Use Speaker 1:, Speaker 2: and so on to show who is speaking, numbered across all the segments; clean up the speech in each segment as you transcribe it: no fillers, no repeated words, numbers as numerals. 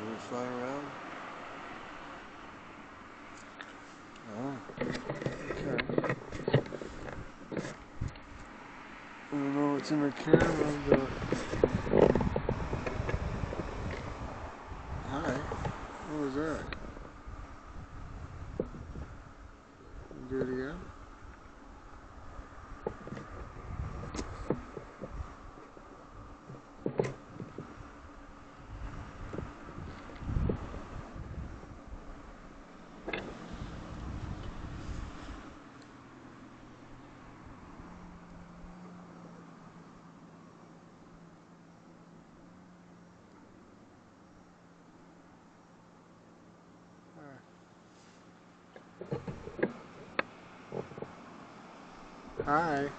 Speaker 1: Is it flying around? Oh, okay. I don't know what's in the camera, but... Hi. What was that? Do it again? Hi.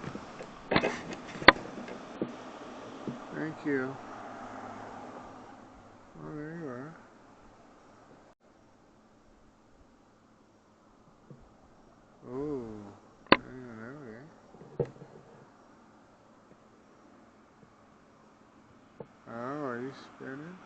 Speaker 1: Thank you. Oh, there you are. Oh, I don't know, eh? Oh, are you spinning?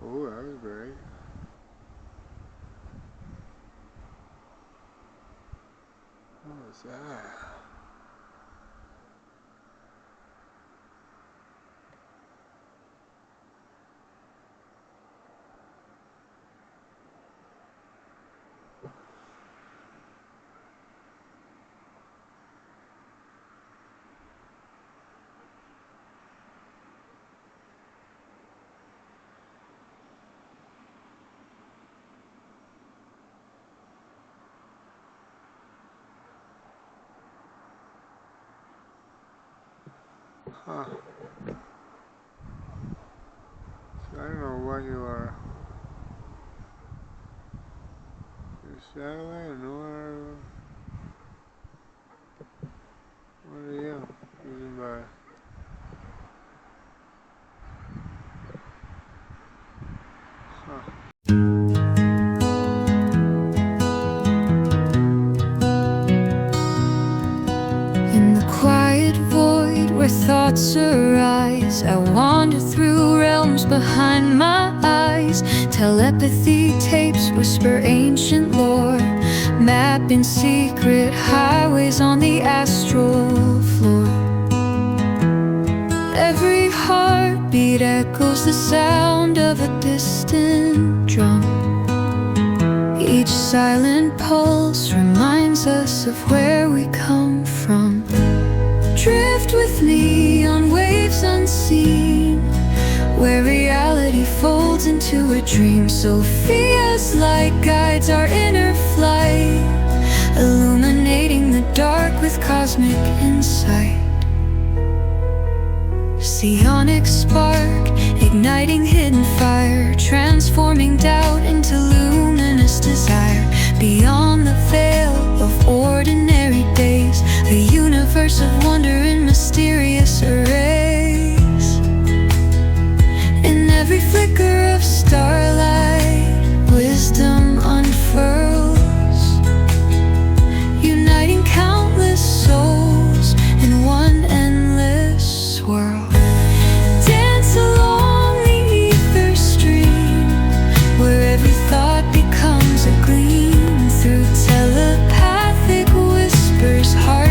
Speaker 1: Oh, that was great. What was that? Huh. So I don't know what you are. You're satellite or what are you using by? Huh.
Speaker 2: In the quiet void where thoughts arise, I wander through realms behind my eyes. Telepathy tapes whisper ancient lore, mapping secret highways on the astral floor. Every heartbeat echoes the sound of a distant drum. Each silent pulse reminds us of where we come from. Drift with me on waves unseen, where reality folds into a dream. Sophia's light guides our inner flight, illuminating the dark with cosmic insight. Psionic spark, igniting hidden fire, transforming doubt into luminous desire. Beyond the veil of ordinary days, a universe of wonder in mysterious arrays. In every flicker of starlight, wisdom unfurls, uniting countless souls in one endless swirl. Heart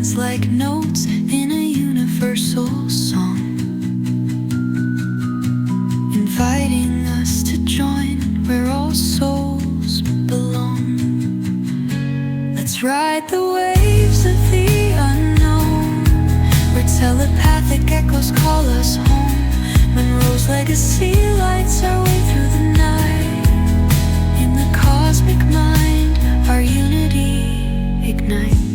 Speaker 2: vibrations like notes in a universal song, inviting us to join where all souls belong. Let's ride the waves of the unknown, where telepathic echoes call us home. Monroe's legacy lights our way through the night. In the cosmic mind, our unity ignite.